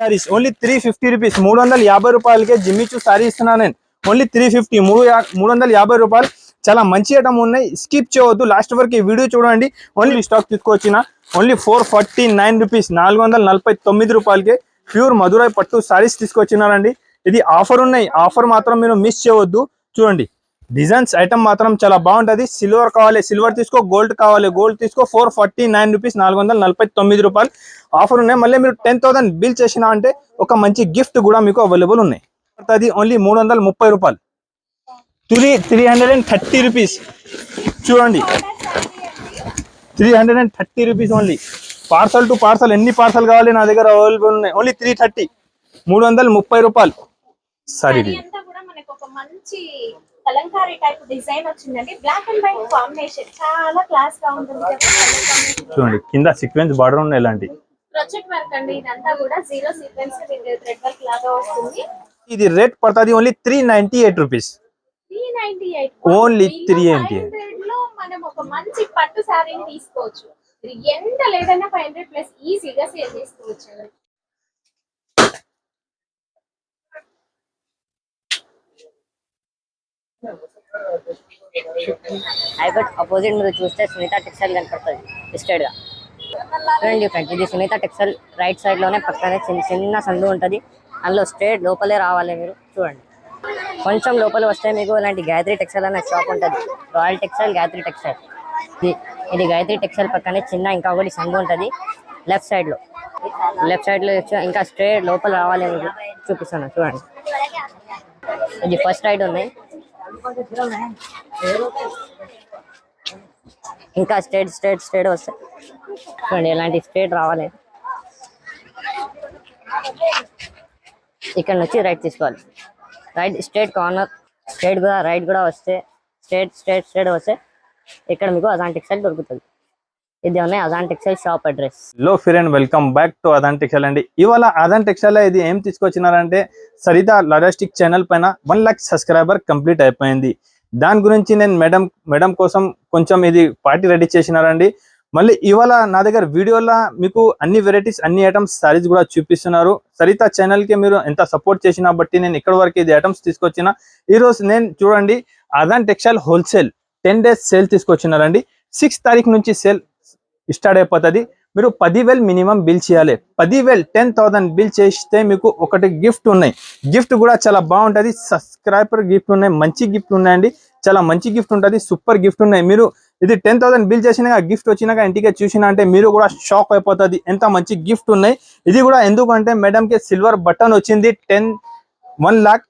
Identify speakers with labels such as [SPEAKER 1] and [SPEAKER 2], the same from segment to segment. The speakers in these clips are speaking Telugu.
[SPEAKER 1] సారీస్ ఓన్లీ 350 రూపీస్, 350 రూపాయలకే జిమ్మిచూ సారీ ఇస్తున్నా నేను. ఓన్లీ 350, 350 రూపాయలు. చాలా మంచి ఐటమ్ ఉన్నాయి, స్కిప్ చేయవద్దు, లాస్ట్ వరకు ఈ వీడియో చూడండి. ఓన్లీ స్టాక్ తీసుకొచ్చిన ఓన్లీ 449 రూపీస్, 449 రూపాయలకే ప్యూర్ మధురై పట్టు సారీస్ తీసుకొచ్చినారండి. ఇది ఆఫర్ ఉన్నాయి, ఆఫర్ మాత్రం మీరు మిస్ చేయవద్దు. చూడండి డిజైన్స్ ఐటమ్ మాత్రం చాలా బాగుంటుంది. సిల్వర్ కావాలి సిల్వర్ తీసుకో, గోల్డ్ కావాలి గోల్డ్ తీసుకో. 449 రూపీస్, 449 రూపాయలు ఆఫర్ ఉన్నాయి. మళ్ళీ మీరు 10,000 బిల్ చేసినా అంటే ఒక మంచి గిఫ్ట్ కూడా మీకు అవైలబుల్ ఉన్నాయి. అది ఓన్లీ 330 రూపాయలు, 330 రూపీస్. చూడండి 330 rupees only. Parcel to parcel, ఎన్ని పార్సల్ కావాలి నా దగ్గర అవైలబుల్ ఉన్నాయి. ఓన్లీ 330, 330 రూపాయలు. సారీ
[SPEAKER 2] కలంకారీ టైప్ డిజైన్ వచ్చిందండి. బ్లాక్ అండ్ వైట్ కాంబినేషన్ చాలా క్లాస్ గా ఉంటుంది.
[SPEAKER 1] చూడండి కింద సీక్వెన్స్ బార్డర్ ఉన్నాయి, ఇలాంటి
[SPEAKER 2] ప్రాజెక్ట్ వర్క్ అండి. ఇదంతా కూడా zero sequence with thread work లాగా వస్తుంది.
[SPEAKER 1] ఇది రేట్ పడుతుంది ఓన్లీ 398 రూపీస్.
[SPEAKER 2] 398
[SPEAKER 1] ఓన్లీ 398
[SPEAKER 2] లో మనం ఒక మంచి పట్టు సారీని తీసుకోవచ్చు. ఇది ఎంత లేదన్నా 500 ప్లస్ ఈజీగా సేల్ చేసుకోవచ్చు.
[SPEAKER 3] హైబర్ట్ అపోజిట్ మీరు చూస్తే సునీత టెక్స్టైల్ కనపడుతుంది స్ట్రైట్ గా. చూడండి ఫ్రెండ్స్, ఇది సునీత టెక్స్టైల్ రైట్ సైడ్ లోనే పక్కనే చిన్న సందు ఉంటుంది. అందులో స్ట్రైట్ లోపలే రావాలి మీరు. చూడండి కొంచెం లోపల వస్తే మీకు ఇలాంటి గాయత్రి టెక్స్టైల్ అనే షాప్ ఉంటుంది. Royal textile, Gayatri textile. ఇది గాయత్రి టెక్స్టైల్ పక్కనే చిన్న ఇంకా ఒకటి సందు ఉంటుంది లెఫ్ట్ సైడ్ లో. ఇంకా స్ట్రైట్ లోపల రావాలి మీకు చూపిస్తాను. చూడండి ఇది ఫస్ట్ రైడ్ ఉన్నాయి. ఇంకా స్ట్రేట్ వస్తాయి. చూడండి ఇలాంటి స్ట్రేట్ రావాలి. ఇక్కడ నుంచి రైట్ తీసుకోవాలి. రైట్ స్ట్రేట్ కార్నర్, స్ట్రేట్ కూడా రైట్ కూడా వస్తే స్ట్రేట్ వస్తే ఇక్కడ మీకు అజాన్ టెక్స్టైల్ దొరుకుతుంది. ఇది ఉన్నాయి Azan textile shop address.
[SPEAKER 1] Hello friend, welcome back to Azan textile అండి. ఇవాళ అజాన్ టెక్స్టైల్ ఇది ఏం తీసుకొచ్చినారంటే సరిత లాజిస్టిక్ ఛానల్ పైన 1 లక్ష సబ్స్క్రైబర్ కంప్లీట్ అయిపోయింది. దాని గురించి నేను మేడం కోసం కొంచెం ఇది పార్టీ రెడీ చేసినారండి. మళ్ళీ ఇవాళ నా దగ్గర వీడియోలో మీకు అన్ని వెరైటీస్, అన్ని ఐటమ్స్ సారీస్ కూడా చూపిస్తున్నారు. సరిత ఛానల్కి మీరు ఎంత సపోర్ట్ చేసినా బట్టి నేను ఇక్కడ వరకు ఇది ఐటమ్స్ తీసుకొచ్చిన. ఈరోజు నేను చూడండి అజాన్ టెక్స్టైల్ హోల్సేల్ 10 days సేల్ తీసుకొచ్చినారండి. 6 తారీఖు నుంచి సేల్ స్టార్ట్ అయిపోతుంది. మీరు 10,000 మినిమం బిల్ చేయాలి. 10,000 10,000 బిల్ చేస్తే మీకు ఒకటి గిఫ్ట్ ఉన్నాయి. గిఫ్ట్ కూడా చాలా బాగుంటుంది. సబ్స్క్రైబర్ గిఫ్ట్ ఉన్నాయి, మంచి గిఫ్ట్ ఉన్నాయండి. చాలా మంచి గిఫ్ట్ ఉంటుంది, సూపర్ గిఫ్ట్ ఉన్నాయి. మీరు ఇది 10,000 బిల్ చేసినాక గిఫ్ట్ వచ్చినాక ఇంటికి చూసినా అంటే మీరు కూడా షాక్ అయిపోతుంది ఎంత మంచి గిఫ్ట్ ఉన్నాయి. ఇది కూడా ఎందుకంటే మేడంకి సిల్వర్ బటన్ వచ్చింది. 1 lakh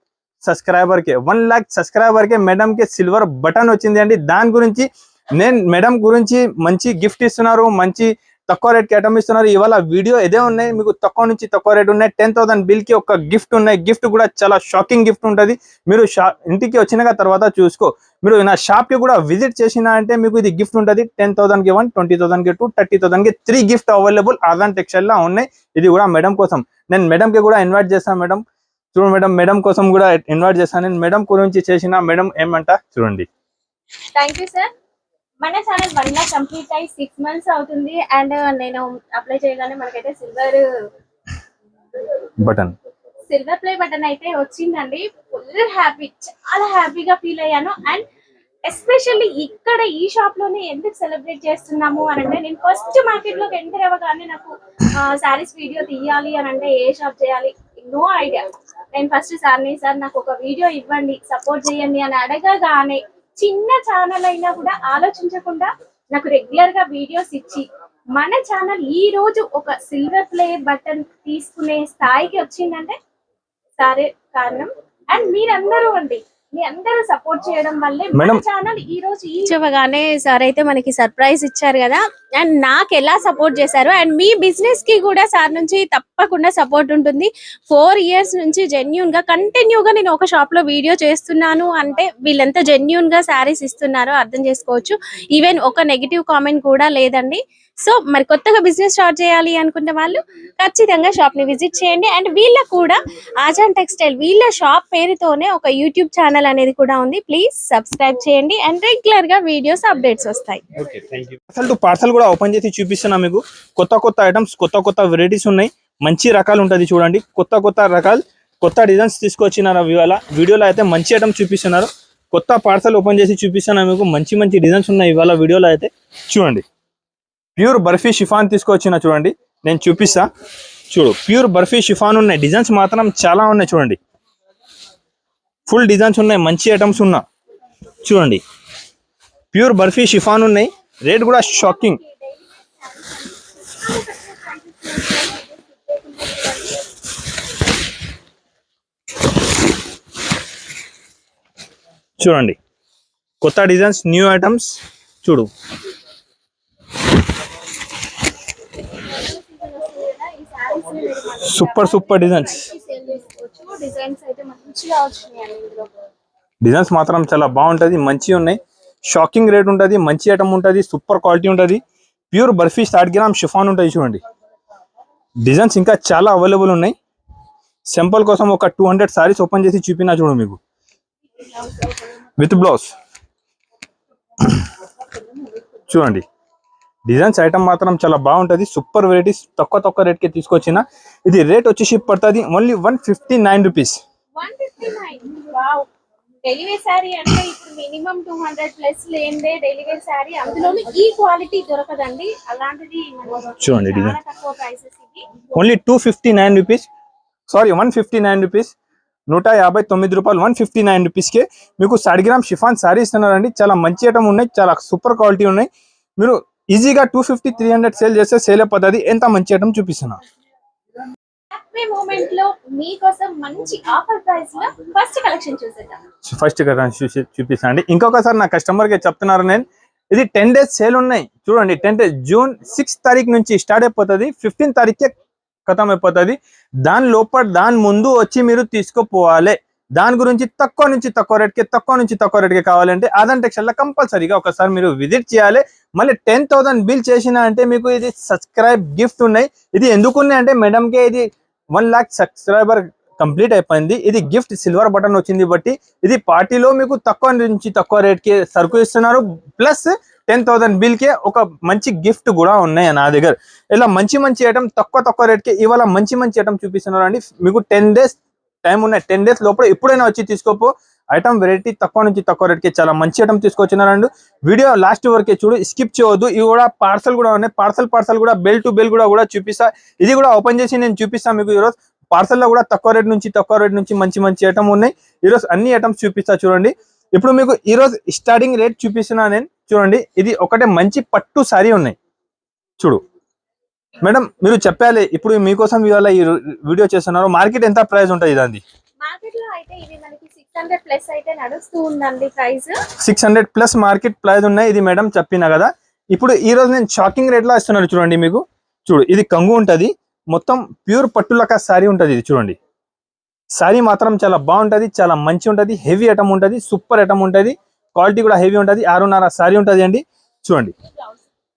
[SPEAKER 1] సబ్స్క్రైబర్కి 1 lakh సబ్స్క్రైబర్కి మేడంకి సిల్వర్ బటన్ వచ్చింది అండి. దాని గురించి నేను మేడం గురించి మంచి గిఫ్ట్ ఇస్తున్నారు, మంచి తక్కువ రేట్కి ఐటమ్ ఇస్తున్నారు. ఇవాళ వీడియో ఇదే ఉన్నాయి, మీకు తక్కువ నుంచి తక్కువ రేట్ ఉన్నాయి. 10,000 బిల్కి ఒక గిఫ్ట్ ఉన్నాయి. గిఫ్ట్ కూడా చాలా షాకింగ్ గిఫ్ట్ ఉంటుంది. మీరు ఇంటికి వచ్చినాక తర్వాత చూసుకో. మీరు నా షాప్కి కూడా విజిట్ చేసినా అంటే మీకు ఇది గిఫ్ట్ ఉంటుంది. 10,000కి 1, 20,000కి 2, 30,000కి 3 గిఫ్ట్ అవైలబుల్ అజాన్ టెక్స్టైల్లో ఉన్నాయి. ఇది కూడా మేడం కోసం. నేను మేడంకి కూడా ఇన్వైట్ చేస్తాను. మేడం చూడండి, మేడం కోసం కూడా ఇన్వైట్ చేస్తాను. నేను మేడం గురించి చేసిన మేడం ఏమంట చూడండి.
[SPEAKER 2] Thank you sir. మన ఛానల్ 1 lakh కంప్లీట్ అయ్యి 6 months అవుతుంది. అండ్ నేను అప్లై చేయగానే మనకైతే సిల్వర్ ప్లే బటన్ అయితే వచ్చిందండి. ఫుల్ హ్యాపీ, చాలా హ్యాపీగా ఫీల్ అయ్యాను. అండ్ ఎస్పెషల్లీ ఇక్కడ ఈ షాప్ లోనే ఎందుకు సెలబ్రేట్ చేస్తున్నాము అని అంటే, నేను ఫస్ట్ మార్కెట్ లోకి ఎంటర్ అవ్వగానే నాకు శారీస్ వీడియో తీయాలి అని అంటే ఏ షాప్ చేయాలి నో ఐడియా. నేను ఫస్ట్ సార్ నాకు ఒక వీడియో ఇవ్వండి, సపోర్ట్ చేయండి అని అడగగానే చిన్న ఛానల్ అయినా కూడా ఆలోచించకుండా నాకు రెగ్యులర్ గా వీడియోస్ ఇచ్చి మన ఛానల్ ఈ రోజు ఒక సిల్వర్ ప్లే బటన్ తీసుకునే స్థాయికి వచ్చిందంటే సరే కారణం. అండ్ మీరందరూ అండి, మీ అందరూ సపోర్ట్ చేయడం వల్లే మన ఛానల్ ఈ రోజు ఇవ్వగానే సార్ అయితే మనకి సర్ప్రైజ్ ఇచ్చారు కదా. అండ్ నాకు ఎలా సపోర్ట్ చేశారు, అండ్ మీ బిజినెస్ కి కూడా సార్ నుంచి తప్పకుండా సపోర్ట్ ఉంటుంది. 4 years నుంచి జెన్యూన్ గా కంటిన్యూగా నేను ఒక షాప్ లో వీడియో చేస్తున్నాను అంటే వీళ్ళెంత జెన్యూన్ గా శారీస్ ఇస్తున్నారో అర్థం చేసుకోవచ్చు. ఈవెన్ ఒక నెగిటివ్ కామెంట్ కూడా లేదండి. సో మరి కొత్తగా బిజినెస్ స్టార్ట్ చేయాలి అనుకున్న వాళ్ళు ఖచ్చితంగా షాప్ ని విజిట్ చేయండి. అండ్ వీళ్ళకు కూడా అజాన్ టెక్స్టైల్ వీళ్ళ షాప్ పేరుతోనే ఒక యూట్యూబ్ ఛానల్ అనేది కూడా ఉంది. ప్లీజ్ సబ్స్క్రైబ్ చేయండి అండ్ రెగ్యులర్ గా వీడియోస్ అప్డేట్స్ వస్తాయి.
[SPEAKER 1] పార్సల్ కూడా ఓపెన్ చేసి చూపిస్తున్నా మీకు. కొత్త ఐటమ్స్, కొత్త వెరైటీస్ ఉన్నాయి. మంచి రకాలు ఉంటుంది చూడండి, కొత్త కొత్త రకాలు కొత్త డిజైన్స్ తీసుకొచ్చినారు ఇవాళ వీడియోలో అయితే మంచి ఐటమ్ చూపిస్తున్నారు. కొత్త పార్సల్ ఓపెన్ చేసి చూపిస్తున్నారు మీకు, మంచి మంచి డిజైన్స్ ఉన్నాయి ఇవాళ వీడియోలో అయితే చూడండి. ప్యూర్ బర్ఫీ షిఫాన్ తీసుకొచ్చిన చూడండి, నేను చూపిస్తా చూడు. ప్యూర్ బర్ఫీ షిఫాన్ ఉన్నాయి, డిజైన్స్ మాత్రం చాలా ఉన్నాయి చూడండి, ఫుల్ డిజైన్స్ ఉన్నాయి, మంచి ఐటమ్స్ ఉన్నా చూడండి. ప్యూర్ బర్ఫీ షిఫాన్ ఉన్నాయి, రేట్ కూడా షాకింగ్. చూడండి కొత్త డిజైన్స్, న్యూ ఐటమ్స్ చూడు. సూపర్ సూపర్ డిజైన్స్, డిజైన్స్ మాత్రం చాలా బాగుంటది, మంచిగా ఉన్నాయి, షాకింగ్ రేట్ ఉంటుంది, మంచి ఐటమ్ ఉంటుంది, సూపర్ క్వాలిటీ ఉంటుంది. ప్యూర్ బర్ఫీ 60 గ్రామ్ షిఫాన్ ఉంటుంది చూడండి. డిజైన్స్ ఇంకా చాలా అవైలబుల్ ఉన్నాయి. సింపుల్ కోసం ఒక 200 సారీస్ ఓపెన్ చేసి చూపినా చూడు మీకు, విత్ బ్లౌజ్ చూడండి. డిజైన్స్ ఐటమ్ మాత్రం చాలా బాగుంటుంది, సూపర్ వెరైటీస్, తక్కువ రేట్కి తీసుకొచ్చిన. ఇది రేట్ వచ్చేసి పడుతుంది ఓన్లీ 159 రూపీస్.
[SPEAKER 2] డెలివరీ సారీ అంటే ఇప్పుడు మినిమం 200 ప్లస్ లేందే డెలివరీ సారీ, అందులోనూ ఈ క్వాలిటీ దొరకదండి. అలాంటిది
[SPEAKER 1] చూడండి డిజైన్
[SPEAKER 2] తక్కువ ప్రైసెస్ ఇది.
[SPEAKER 1] ఓన్లీ 259 రూపీస్, సారీ 159 రూపీస్, 159 రూపాయలు, 159 రూపీస్కే మీకు 60 గ్రామ్ షిఫాన్ సారీ ఇస్తున్నారండి. చాలా మంచి ఐటమ్ ఉన్నాయి, చాలా సూపర్ క్వాలిటీ ఉన్నాయి. మీరు ఈజీగా 250-300 సేల్ చేస్తే సేల్ అయిపోతుంది. ఎంత మంచి ఐటమ్ చూపిస్తున్నా.
[SPEAKER 2] హ్యాపీ మూమెంట్ లో మీకోసం మంచి ఆఫర్ ప్రైస్ లో ఫస్ట్ కలెక్షన్ చూసేద్దాం.
[SPEAKER 1] ఫస్ట్ చూపిస్తాను అండి. ఇంకొకసారి నా కస్టమర్ కి చెప్తున్నారు, నేను ఇది 10 డేస్ సేల్ ఉన్నాయి చూడండి. 10 డేస్ జూన్ 6 తారీఖు నుంచి స్టార్ట్ అయిపోతుంది, 15 తారీఖే ఖతం అయిపోతుంది. దాని ముందు వచ్చి మీరు తీసుకుపోవాలి. దాని గురించి తక్కువ నుంచి తక్కువ రేట్కి కావాలంటే ఆదాన్ టెక్స్టైల్ లో కంపల్సరీగా ఒకసారి మీరు విజిట్ చేయాలి. మళ్ళీ 10,000 బిల్ చేసిన అంటే మీకు ఇది సబ్స్క్రైబ్ గిఫ్ట్ ఉన్నాయి. ఇది ఎందుకు ఉన్నాయి అంటే మేడంకి ఇది 1 lakh సబ్స్క్రైబర్ కంప్లీట్ అయిపోయింది. ఇది గిఫ్ట్ సిల్వర్ బటన్ వచ్చింది బట్టి ఇది పార్టీలో మీకు తక్కువ నుంచి తక్కువ రేట్కి సరుకు ఇస్తున్నారు. ప్లస్ 10,000 బిల్కే ఒక మంచి గిఫ్ట్ కూడా ఉన్నాయి నా దగ్గర. ఇలా మంచి ఐటమ్ తక్కువ రేట్కి ఇవాళ మంచి ఐటమ్ చూపిస్తున్నారు అండి. మీకు 10 డేస్ టైం ఉన్నాయి, 10 డేస్ లోపల ఎప్పుడైనా వచ్చి తీసుకోపో. ఐటమ్ వెరైటీ తక్కువ నుంచి తక్కువ రేట్కి చాలా మంచి ఐటమ్ తీసుకొచ్చినారండి. వీడియో లాస్ట్ వరకే చూడు, స్కిప్ చేయవద్దు. ఇవి కూడా పార్సల్ కూడా ఉన్నాయి, పార్సల్ కూడా బెల్ టు బెల్ కూడా చూపిస్తా. ఇది కూడా ఓపెన్ చేసి నేను చూపిస్తాను మీకు. ఈరోజు పార్సల్లో కూడా తక్కువ రేట్ నుంచి మంచి ఐటమ్ ఉన్నాయి. ఈరోజు అన్ని ఐటమ్స్ చూపిస్తా చూడండి. ఇప్పుడు మీకు ఈరోజు స్టార్టింగ్ రేట్ చూపిస్తున్నా నేను చూడండి. ఇది ఒకటే మంచి పట్టు సారీ ఉన్నాయి చూడు. మేడం మీరు చెప్పాలి, ఇప్పుడు మీకోసం ఇవాళ ఈ వీడియో చేస్తున్నారు, మార్కెట్ ఎంత ప్రైస్ ఉంటుంది దాన్ని?
[SPEAKER 2] మార్కెట్ లో అయితే ఇది మనకి 600 ప్లస్ అయితే నడుస్తూ ఉందండి ప్రైస్.
[SPEAKER 1] 600 ప్లస్ మార్కెట్ ప్రైస్ ఉన్నాయి. ఇది మేడం చెప్పినా కదా. ఇప్పుడు ఈ రోజు నేను షాకింగ్ రేట్ లో ఇస్తున్నాను చూడండి మీకు. చూడు ఇది కంగు ఉంటది, మొత్తం ప్యూర్ పట్టులక సారీ ఉంటది. ఇది చూడండి, సారీ మాత్రం చాలా బాగుంటది, చాలా మంచి ఉంటది, హెవీ ఐటమ్ ఉంటది, సూపర్ ఐటమ్ ఉంటది, క్వాలిటీ కూడా హెవీ ఉంటది. 6.5 సారీ ఉంటది అండి. చూడండి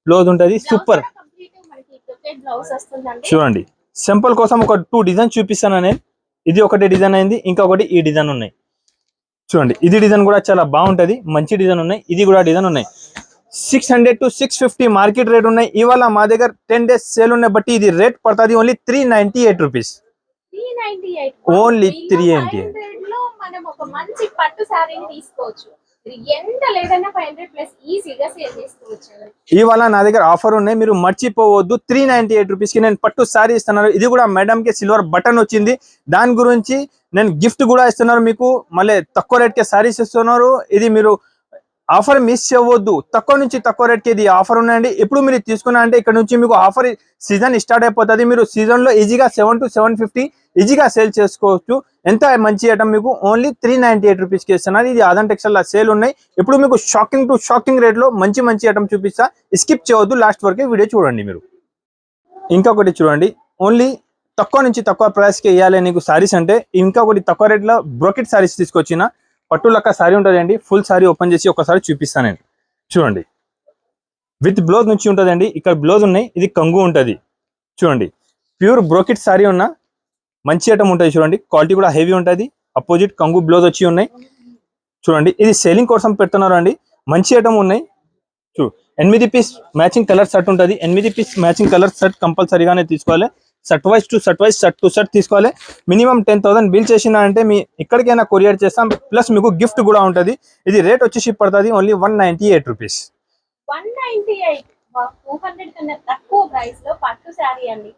[SPEAKER 1] బ్లౌజ్ ఉంటది, సూపర్. చూడండి సింపుల్ కోసం ఒక 2 డిజైన్ చూపిస్తాను నేను. ఇది ఒకటి డిజైన్ అయింది, ఇంకొకటి ఈ డిజైన్ ఉన్నాయి చూడండి. ఇది డిజైన్ కూడా చాలా బాగుంటది, మంచి డిజైన్ ఉన్నాయి. ఇది కూడా డిజైన్ ఉన్నాయి. 600 to 650 మార్కెట్ రేట్ ఉన్నాయి. ఇవాళ మా దగ్గర 10 డేస్ సేల్ ఉన్నాయి బట్టి ఇది రేట్ పడుతుంది ఓన్లీ 398 రూపీస్. ఓన్లీ 398
[SPEAKER 2] లో మనం ఒక మంచి పట్టు సారీని తీసుకోవచ్చు. ఎంత లేదన్నా 500 ప్లస్ ఈజీగా సేల్ చేసుకోవచ్చు.
[SPEAKER 1] ఇవాళ నా దగ్గర ఆఫర్ ఉన్నాయి, మీరు మర్చిపోవద్దు. 398 రూపీస్ కి నేను పట్టు సారీ ఇస్తున్నాను. ఇది కూడా మేడం కి సిల్వర్ బటన్ వచ్చింది, దాని గురించి నేను గిఫ్ట్ కూడా ఇస్తున్నారు మీకు. మళ్ళీ తక్కువ రేట్ కి సారీస్ ఇస్తున్నారు. ఇది మీరు ఆఫర్ మిస్ చేయవద్దు. తక్కువ నుంచి తక్కువ రేట్కి ఇది ఆఫర్ ఉన్నాయండి. ఇప్పుడు మీరు తీసుకున్నా అంటే ఇక్కడ నుంచి మీకు ఆఫర్ సీజన్ స్టార్ట్ అయిపోతుంది. మీరు సీజన్ లో ఈజీగా 7 to 750 ఈజీగా సేల్ చేసుకోవచ్చు. ఎంత మంచి ఐటమ్ మీకు ఓన్లీ 398 రూపీస్కి ఇస్తున్నారు. ఇది ఆదాన్ టెక్స్టైల్ సేల్ ఉన్నాయి. ఇప్పుడు మీకు షాకింగ్ రేట్ లో మంచి ఐటమ్ చూపిస్తా. స్కిప్ చేయవద్దు, లాస్ట్ వరకే వీడియో చూడండి మీరు. ఇంకొకటి చూడండి, ఓన్లీ తక్కువ నుంచి తక్కువ ప్రైస్ కి ఇవ్వాలి నీకు సారీస్ అంటే. ఇంకొకటి తక్కువ రేట్ లో బ్రోకెట్ సారీస్ తీసుకొచ్చిన పట్టు లెక్క సారీ ఉంటుందండి. ఫుల్ సారీ ఓపెన్ చేసి ఒకసారి చూపిస్తాను నేను. చూడండి విత్ బ్లౌజ్ నుంచి ఉంటుందండి. ఇక్కడ బ్లౌజ్ ఉన్నాయి, ఇది కంగు ఉంటుంది. చూడండి ప్యూర్ బ్రోకెట్ సారీ ఉన్న మంచి ఐటమ్ ఉంటుంది. చూడండి క్వాలిటీ కూడా హెవీ ఉంటుంది. అపోజిట్ కంగు బ్లౌజ్ వచ్చి ఉన్నాయి. చూడండి ఇది సేలింగ్ కోసం పెడుతున్నారు అండి. మంచి ఐటమ్ ఉన్నాయి. 8 పీస్ మ్యాచింగ్ కలర్ సెట్ ఉంటుంది. 8 పీస్ మ్యాచింగ్ కలర్ సెట్ కంపల్సరీగానే తీసుకోవాలి. షర్ట్ టు షర్ట్ తీసుకోవాలి. మినిమం 10,000 బిల్ చేసినా అంటే మీ ఎక్కడికైనా కొరియర్ చేస్తాం, ప్లస్ మీకు గిఫ్ట్ కూడా ఉంటుంది. ఇది రేట్ వచ్చేసి పడుతుంది ఓన్లీ 198 రూపీస్.
[SPEAKER 2] 198, 200 కన్నా తక్కువ ప్రైస్ లో పట్టు శారీ అండి.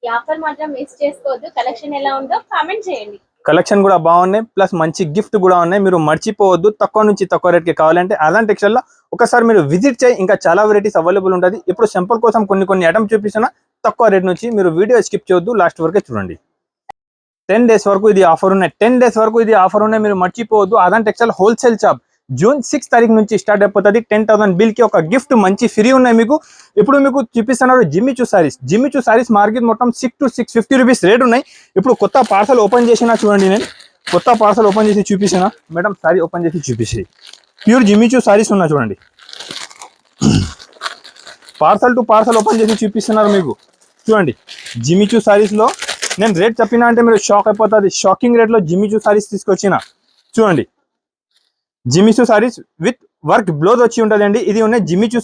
[SPEAKER 2] ఈ ఆఫర్ మాత్రం మిస్ చేసుకోవద్దు. కలెక్షన్ ఎలా ఉందో కామెంట్ చేయండి.
[SPEAKER 1] కలెక్షన్ కూడా బాగున్నాయి, ప్లస్ మంచి గిఫ్ట్ కూడా ఉన్నాయి. మీరు మర్చిపోవద్దు. తక్కువ నుంచి తక్కువ రేట్కి కావాలంటే అదాన్ టెక్స్టైల్ లో ఒకసారి మీరు విజిట్ చేయి. ఇంకా చాలా వెరైటీస్ అవైలబుల్ ఉంటుంది. ఇప్పుడు సింపుల్ కోసం కొన్ని ఐటమ్ చూపిస్తున్నా తక్కువ రేట్ నుంచి. మీరు వీడియో స్కిప్ చేయొద్దు, లాస్ట్ వరకే చూడండి. 10 days వరకు ఇది ఆఫర్ ఉన్నాయి. 10 days వరకు ఇది ఆఫర్ ఉన్నాయి. మీరు మర్చిపోవద్దు. అదాన్ టెక్స్టైల్ హోల్సేల్ షాప్ జూన్ 6 తారీఖు నుంచి స్టార్ట్ అయిపోతుంది. 10,000 బిల్ కి ఒక గిఫ్ట్ మంచి ఫ్రీ ఉన్నాయి మీకు. ఇప్పుడు మీకు చూపిస్తున్నారు జిమ్మిచూ సారీస్ మార్కెట్ మొత్తం 6 to 650 రూపీస్ రేట్ ఉన్నాయి. ఇప్పుడు కొత్త పార్సల్ ఓపెన్ చేసినా చూడండి. నేను కొత్త పార్సల్ ఓపెన్ చేసి చూపిస్తున్నా. మేడం సారీ ఓపెన్ చేసి చూపిస్తాయి. ప్యూర్ జిమ్మిచూ సారీస్ ఉన్నా చూడండి. పార్సల్ టు పార్సల్ ఓపెన్ చేసి చూపిస్తున్నారు మీకు. చూడండి జిమ్మిచూ సారీస్ లో నేను రేట్ చెప్పినా అంటే మీరు షాక్ అయిపోతుంది. షాకింగ్ రేట్ లో జిమ్మిచూ సారీస్ తీసుకొచ్చిన. చూడండి Jimmy Choo saris with work blouse వచ్చి ఉంటుందండి. ఇది ఉన్నాయి జిమ్మిచూ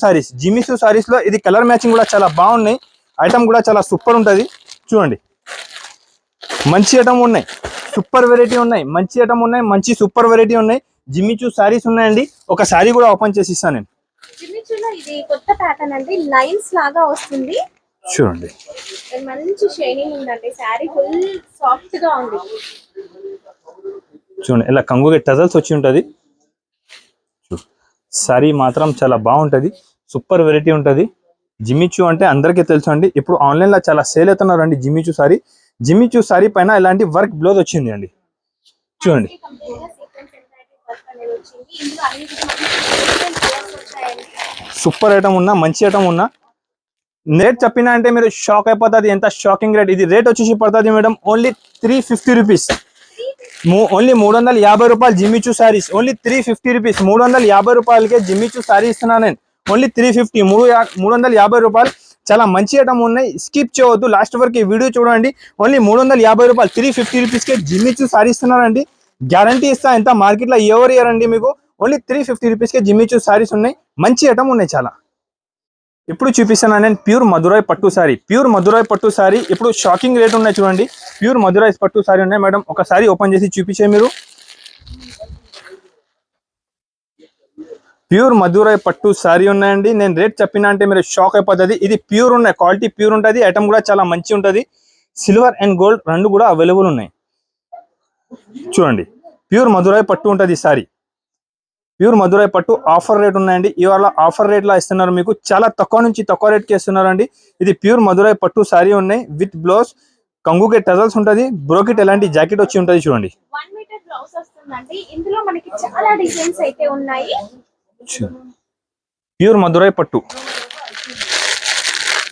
[SPEAKER 1] సారీస్ లో ఇది కలర్ మ్యాచింగ్ కూడా చాలా బాగున్నాయి. ఐటమ్ కూడా చాలా సూపర్ ఉంటుంది. చూడండి మంచి ఐటమ్ ఉన్నాయి, సూపర్ వెరైటీ ఉన్నాయి, మంచి ఐటమ్ ఉన్నాయి, మంచి సూపర్ వెరైటీ ఉన్నాయి. జిమ్మిచూ సారీస్ ఉన్నాయండి. ఒక సారీ కూడా ఓపెన్ చేసి ఇస్తాను నేను.
[SPEAKER 2] జిమ్మిచూలో ఇది కొత్త ప్యాటర్న్ అండి. లైన్స్ లాగా వస్తుంది.
[SPEAKER 1] చూడండి
[SPEAKER 2] మంచి షైనింగ్ ఉందండి. సారీ ఫుల్ సాఫ్ట్ గా ఉంది.
[SPEAKER 1] చూడండి ఇలా కంగుగా టజల్స్ వచ్చి ఉంటుంది. సారీ మాత్రం చాలా బాగుంటుంది, సూపర్ వెరైటీ ఉంటుంది. జిమ్మిచూ అంటే అందరికీ తెలుసు అండి. ఇప్పుడు ఆన్లైన్ లో చాలా సేల్ అవుతున్నారు అండి. జిమ్మిచూ సారీ పైన ఇలాంటి వర్క్ బ్లౌజ్ వచ్చింది అండి. చూడండి సూపర్ ఐటమ్ ఉన్నా, మంచి ఐటమ్ ఉన్నా. రేట్ చెప్పినా అంటే మీరు షాక్ అయిపోతుంది. ఎంత షాకింగ్ రేట్. ఇది రేట్ వచ్చేసి పడుతుంది మేడం ఓన్లీ 350 రూపీస్. ఓన్లీ 350 రూపాయలు జిమ్మిచూ సారీస్. Only 350 rupees. 350 రూపాయలకే జిమ్మిచూ సారీ ఇస్తున్నా నేను. ఓన్లీ 350, 350 రూపాయలు. చాలా మంచి ఐటమ్ ఉన్నాయి. స్కిప్ చేయవద్దు, లాస్ట్ వరకు ఈ వీడియో చూడండి. ఓన్లీ 350 రూపాయలు 350 రూపీస్కే జిమ్మిచూ సారీ ఇస్తున్నారండి. గ్యారంటీ ఇస్తా. ఎంత మార్కెట్ లో ఎవరు ఇయ్యారండి మీకు. ఓన్లీ 350 రూపీస్కే జిమ్మిచూ సారీస్ ఉన్నాయి. మంచి ఐటమ్ ఉన్నాయి చాలా. ఇప్పుడు చూపిస్తాను నేను ప్యూర్ మధురై పట్టు సారీ. ఇప్పుడు షాకింగ్ రేట్ ఉన్నాయి చూడండి. ప్యూర్ మధురై పట్టు సారీ ఉన్నాయి మేడం. ఒకసారి ఓపెన్ చేసి చూపించే మీరు. ప్యూర్ మధురై పట్టు సారీ ఉన్నాయండి. నేను రేట్ చెప్పినా అంటే మీరు షాక్ అయిపోతుంది. ఇది ప్యూర్ ఉన్నాయి, క్వాలిటీ ప్యూర్ ఉంటుంది. ఐటమ్ కూడా చాలా మంచి ఉంటుంది. సిల్వర్ అండ్ గోల్డ్ రెండు కూడా అవైలబుల్ ఉన్నాయి. చూడండి ప్యూర్ మధురై పట్టు ఉంటుంది సారీ. ప్యూర్ మధురై పట్టు ఆఫర్ రేట్ ఉన్నాయండి. ఇవాళ ఆఫర్ రేట్ లా ఇస్తున్నారు మీకు. చాలా తక్కువ నుంచి తక్కువ రేట్ కి ఇస్తున్నారు అండి. ఇది ప్యూర్ మధురై పట్టు సారీ ఉన్నాయి విత్ బ్లౌజ్. కంగుకే టజల్స్ ఉంటుంది. బ్రోకెట్ ఎలాంటి జాకెట్ వచ్చి ఉంటుంది. చూడండి
[SPEAKER 2] 1 మీటర్ బ్లౌజ్ వస్తుందండి. ఇందులో మనకి చాలా డిజైన్స్ అయితే ఉన్నాయి.
[SPEAKER 1] ప్యూర్ మధురై పట్టు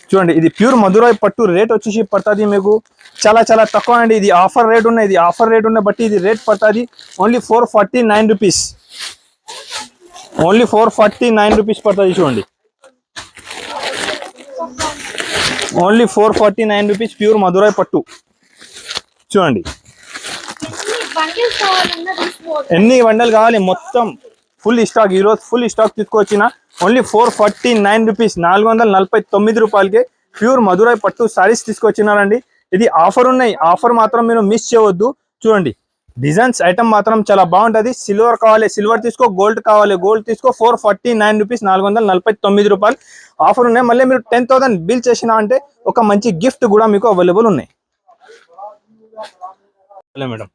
[SPEAKER 1] చూడండి. ఇది ప్యూర్ మధురై పట్టు రేట్ వచ్చేసి పడుతుంది మీకు చాలా తక్కువ అండి. ఇది ఆఫర్ రేట్ ఉన్నాయి. బట్టి ఇది రేట్ పడుతుంది ఓన్లీ 449 రూపీస్. ఓన్లీ 449 రూపీస్ పడుతుంది. చూడండి ఓన్లీ 449 రూపీస్ ప్యూర్ మధురై పట్టు. చూడండి ఎన్ని బండలు కావాలి మొత్తం ఫుల్ స్టాక్. ఈరోజు ఫుల్ స్టాక్ తీసుకొచ్చిన. ఓన్లీ 449 రూపీస్, 449 రూపాయలకి ప్యూర్ మధురై పట్టు సారీస్ తీసుకొచ్చినారండి. ఇది ఆఫర్ ఉన్నాయి. ఆఫర్ మాత్రం మీరు మిస్ చేయవద్దు. చూడండి డిజైన్స్ ఐటమ్ మాత్రం చాలా బాగుంటుంది. సిల్వర్ కావాలి సిల్వర్ తీసుకో, గోల్డ్ కావాలి గోల్డ్ తీసుకో. 449 రూపీస్, 449 రూపాయలు ఆఫర్ ఉన్నాయి. మళ్ళీ మీరు 10,000 బిల్ చేసినా అంటే ఒక మంచి గిఫ్ట్ కూడా మీకు అవైలబుల్ ఉన్నాయి మేడం.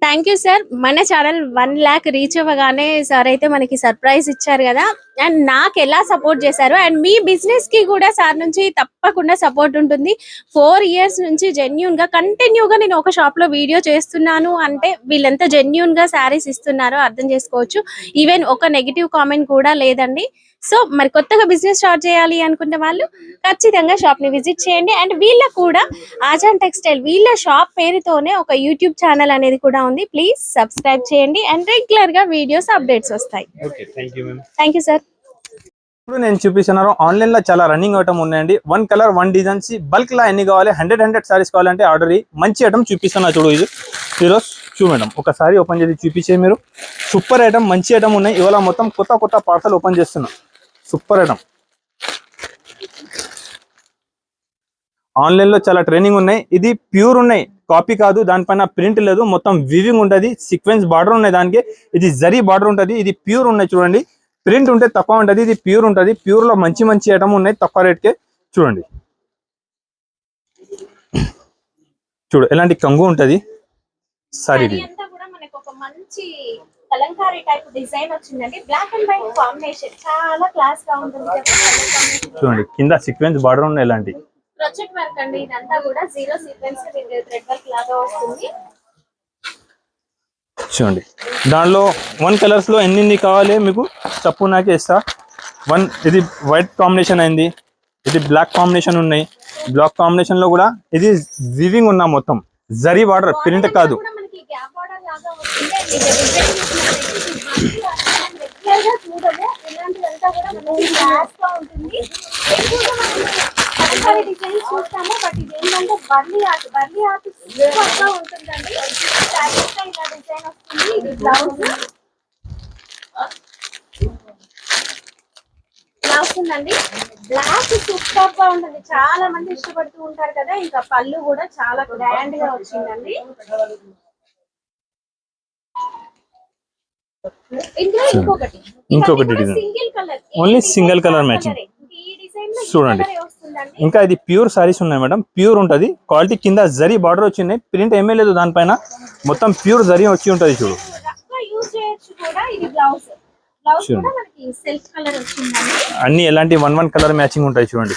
[SPEAKER 2] Thank you sir. మన ఛానల్ 1 lakh రీచ్ అవ్వగానే సార్ అయితే మనకి సర్ప్రైజ్ ఇచ్చారు కదా. అండ్ నాకు ఎలా సపోర్ట్ చేశారు అండ్ మీ బిజినెస్ కి కూడా సార్ నుంచి తప్పకుండా సపోర్ట్ ఉంటుంది. 4 years నుంచి జెన్యూన్ గా కంటిన్యూగా నేను ఒక షాప్ లో వీడియో చేస్తున్నాను అంటే వీళ్ళెంత జెన్యూన్ గా శారీస్ ఇస్తున్నారో అర్థం చేసుకోవచ్చు. ఈవెన్ ఒక నెగిటివ్ కామెంట్ కూడా లేదండి. సో మరి కొత్తగా బిజినెస్ స్టార్ట్ చేయాలి అనుకున్న వాళ్ళు ఖచ్చితంగా షాప్ ని విజిట్ చేయండి. అండ్ వీళ్ళకు కూడా ఆజాన్ టెక్స్టైల్ వీళ్ళ షాప్ పేరుతోనే ఒక యూట్యూబ్ ఛానల్ అనేది కూడా ఉంది. ప్లీజ్ సబ్స్క్రైబ్ చేయండి అండ్ రెగ్యులర్ గా వీడియోస్ అప్డేట్స్ వస్తాయి. Thank you sir.
[SPEAKER 1] ఇప్పుడు నేను చూపిస్తున్నాను ఆన్లైన్ లో చాలా రన్నింగ్ ఐటమ్ ఉన్నాయండి. 1 కలర్ 1 డిజైన్స్ బల్క్ లా ఎన్ని కావాలి 100 సారీస్ కావాలంటే ఆర్డర్ మంచి ఐటమ్ చూపిస్తున్నా చూడు. ఇది ఈరోజు మేడం ఒకసారి ఓపెన్ చేసి చూపించే మీరు. సూపర్ ఐటమ్ మంచి ఐటమ్ ఉన్నాయి. ఇవాళ మొత్తం కొత్త పార్సల్ ఓపెన్ చేస్తున్నా. సూపర్ ఐటమ్ ఆన్లైన్ లో చాలా ట్రైనింగ్ ఉన్నాయి. ఇది ప్యూర్ ఉన్నాయి, కాపీ కాదు, దానిపైన ప్రింట్ లేదు, మొత్తం వివింగ్ ఉంటది, సీక్వెన్స్ బార్డర్ ఉన్నాయి దానికి. ఇది జరీ బార్డర్ ఉంటది, ఇది ప్యూర్ ఉన్నాయి చూడండి. ప్రింట్ ఉంటే తక్కువ ఉంటది, ఇది ప్యూర్ ఉంటది. ప్యూర్ లో మంచి మంచి ఐటమ్ ఉన్నాయి తక్కువ రేట్ కే. చూడండి చూడు ఎలాంటి కంగు ఉంటది సారీ.
[SPEAKER 2] సారీ అంతా కూడా మనకు ఒక మంచి కలంకారీ టైప్ డిజైన్ వచ్చిందండి. బ్లాక్ అండ్ వైట్ కాంబినేషన్ చాలా క్లాస్ గా ఉంటుంది కదా.
[SPEAKER 1] చూడండి కింద సీక్వెన్స్ బార్డర్ ఉన్నాయి ఇలాంటి.
[SPEAKER 2] ప్రాజెక్ట్ వర్క్ అండి ఇదంతా కూడా జీరో సీక్వెన్స్ థ్రెడ్ వర్క్ లాగా వస్తుంది.
[SPEAKER 1] చూడండి దానిలో 1 కలర్స్ లో ఎన్ని కావాలి మీకు చెప్పు, నాకే ఇస్తా. 1 ఇది వైట్ కాంబినేషన్ అయింది, ఇది బ్లాక్ కాంబినేషన్ ఉన్నాయి. బ్లాక్ కాంబినేషన్ లో కూడా ఇది వివింగ్ ఉన్నా మొత్తం జరీ బార్డర్, ప్రింట్ కాదు.
[SPEAKER 2] కూడా మనకి గ్యాప్ బార్డర్ లాగా వస్తుంది. ఇది డిజైన్ చూసినట్లయితే రెగ్యులర్ గా చూడము, ఇలాంటిదంతా కూడా మనకి క్లాస్ గా ఉంటుంది. ఎక్కువగా మనం కలంకారీ డిజైన్ చూస్తాము, బట్ ఇది ఏంటంటే బర్లీ ఆర్ట్ సూపర్ గా ఉంటుందండి. శారీస్ ఇలా డిజైన్ వస్తుంది. ఇది బ్లౌజ్ ఇలా వస్తుందండి. బ్లాక్ సూపర్ గా ఉంటుంది, చాలా మంది ఇష్టపడుతూ ఉంటారు కదా. ఇంకా పళ్ళు కూడా చాలా గ్రాండ్ గా వచ్చిందండి. ఇందులో ఇంకొకటి
[SPEAKER 1] design
[SPEAKER 2] single colour,
[SPEAKER 1] only single colour matching.
[SPEAKER 2] ఈ డిజైన్ లో
[SPEAKER 1] చూడండి.
[SPEAKER 2] వస్తుందండి.
[SPEAKER 1] ఇంకా ఇది ప్యూర్ సారీస్ ఉన్నాయి మేడం, ప్యూర్ ఉంటది క్వాలిటీ. కింద జరీ బార్డర్ వచ్చింది, ప్రింట్ ఏమీ లేదు దానిపైన, మొత్తం ప్యూర్ జరీ వచ్చి ఉంటది. చూడు
[SPEAKER 2] రఫ్గా యూజ్ చేయొచ్చు కూడా. ఇది బ్లౌజ్ కూడా మనకి సెల్ఫ్ కలర్ వచ్చిందండి.
[SPEAKER 1] అన్ని ఎలాంటి 1 కలర్ మ్యాచింగ్ ఉంటాయి. చూడండి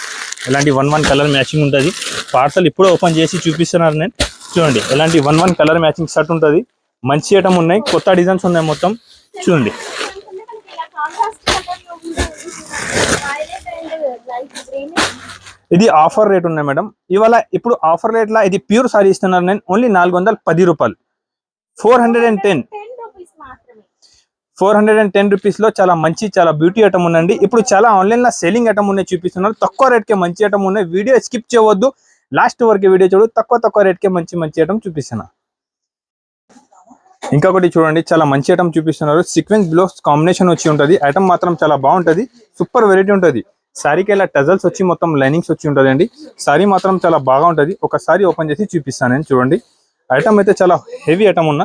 [SPEAKER 1] ఎలాంటి 1 కలర్ మ్యాచింగ్ ఉంటుంది. పార్సల్ ఇప్పుడు ఓపెన్ చేసి చూపిస్తున్నారు నేను. చూడండి ఎలాంటి 1 కలర్ మ్యాచింగ్ షర్ట్ ఉంటుంది. మంచి ఐటమ్ ఉన్నాయి, కొత్త డిజైన్స్ ఉన్నాయి మొత్తం. చూడండి ఇది ఆఫర్ రేట్ ఉన్నాయి మేడం. ఇవాళ ఇప్పుడు ఆఫర్ రేట్ లా ఇది ప్యూర్ సారీ ఇస్తున్నారు నేను. ఓన్లీ 410 రూపాయలు, 410 రూపీస్ లో చాలా మంచి చాలా బ్యూటీ ఐటమ్ ఉందండి. ఇప్పుడు చాలా ఆన్లైన్ లో సేలింగ్ ఐటమ్ ఉన్నాయి చూపిస్తున్నారు. తక్కువ రేట్ కే మంచి ఐటమ్ ఉన్నాయి. వీడియో స్కిప్ చేయవద్దు, లాస్ట్ వరకు వీడియో చూడు. తక్కువ రేట్ కే మంచి ఐటమ్ చూపిస్తున్నా. ఇంకొకటి చూడండి చాలా మంచి ఐటమ్ చూపిస్తున్నారు. సీక్వెన్స్ బ్లౌజ్ కాంబినేషన్ వచ్చి ఉంటది. ఐటమ్ మాత్రం చాలా బాగుంటది, సూపర్ వెరైటీ ఉంటది. సారీకి ఇలా టజల్స్ వచ్చి మొత్తం లైనింగ్స్ వచ్చి ఉంటది అండి. సారీ మాత్రం చాలా బాగా ఉంటది. ఒకసారి ఓపెన్ చేసి చూపిస్తాను నేను. చూడండి ఐటమ్ అయితే చాలా హెవీ ఐటమ్ ఉన్న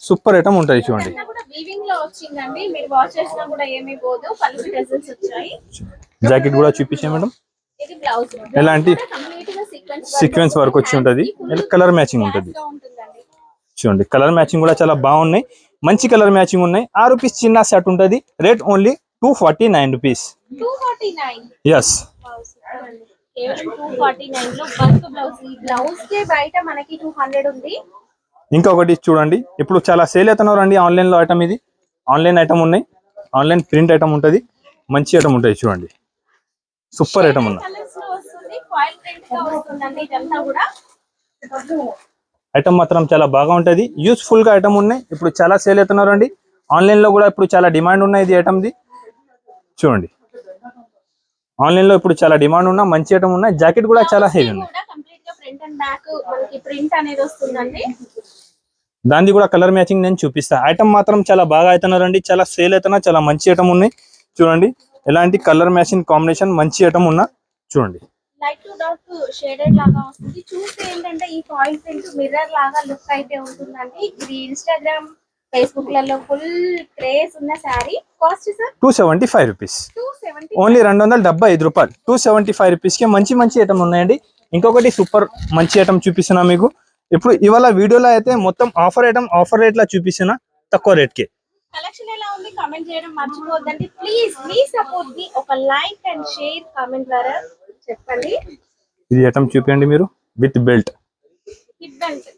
[SPEAKER 1] సూపర్ ఐటమ్ ఉంటది. చూడండి జాకెట్ కూడా చూపించే మేడం. ఎలాంటి సీక్వెన్స్ వర్క్ వచ్చి ఉంటది, కలర్ మ్యాచింగ్ ఉంటది. చూడండి కలర్ మ్యాచింగ్ కూడా చాలా బాగున్నాయి, మంచి కలర్ మ్యాచింగ్ ఉన్నాయి. 6 రూపీస్ చిన్న సెట్ ఉంటది. Rate only 249 rupees. ఎస్ ఇంకొకటి చూడండి ఇప్పుడు చాలా సేల్ అవుతున్నారు అండి ఆన్లైన్ లో ఐటమ్. ఇది ఆన్లైన్ ఐటమ్ ఉన్నాయి, ఆన్లైన్ ప్రింట్ ఐటమ్ ఉంటది, మంచి ఐటమ్ ఉంటుంది. చూడండి సూపర్ ఐటమ్ ఉన్నాయి. ఐటమ్ మాత్రం చాలా బాగా ఉంటది, యూస్ఫుల్ గా ఐటమ్ ఉన్నాయి. ఇప్పుడు చాలా సేల్ అవుతున్నారు అండి ఆన్లైన్ లో కూడా. ఇప్పుడు చాలా డిమాండ్ ఉన్నాయి ఇది ఐటమ్ ది. చూడండి ఆన్లైన్ లో ఇప్పుడు చాలా డిమాండ్ ఉన్న మంచి ఐటమ్ ఉన్నాయి. జాకెట్ కూడా చాలా హెవీ ఉంది. దాన్ని కూడా కలర్ మ్యాచింగ్ నేను చూపిస్తా. ఐటమ్ మాత్రం చాలా బాగా అవుతున్నారు అండి, చాలా సేల్ అవుతున్నా, చాలా మంచి ఐటమ్ ఉన్నాయి. చూడండి ఎలాంటి కలర్ మ్యాచింగ్ కాంబినేషన్ మంచి ఐటమ్ ఉన్నా. చూడండి
[SPEAKER 2] లైట్ టు డార్క్ షేడెడ్ లాగా వస్తుంది. చూస్తే ఏంటంటే ఈ ఫాయిల్ ప్రింట్ మిర్రర్ లాగా లుక్ అయితే ఉంటుందండి. ఇది ఇన్స్టాగ్రామ్ ఫేస్బుక్ లలో ఫుల్ క్రేజ్ ఉన్న sorry. Cost sir
[SPEAKER 1] 275 rupees, only 275 రూపాయలు. 275 రూపీస్ కి మంచి ఐటమ్ ఉన్నాయండి. ఇంకొకటి సూపర్ మంచి ఐటమ్ చూపిస్తున్నా మీకు. ఇప్పుడు ఇవాళ వీడియోలో అయితే మొత్తం ఆఫర్ ఐటమ్, ఆఫర్ రేట్ లా చూపిస్తున్నా తక్కువ రేట్ కి.
[SPEAKER 2] కలెక్షన్ ఎలా ఉంది కామెంట్ చేయడం మర్చిపోవద్దండి ప్లీజ్ సపోర్ట్ ది. ఒక లైక్ అండ్ షేర్ కామెంట్ ద్వారా చెప్పండి.
[SPEAKER 1] ఇది ఐటమ్ చూపించండి మీరు విత్ బెల్ట్.
[SPEAKER 2] Hip belt.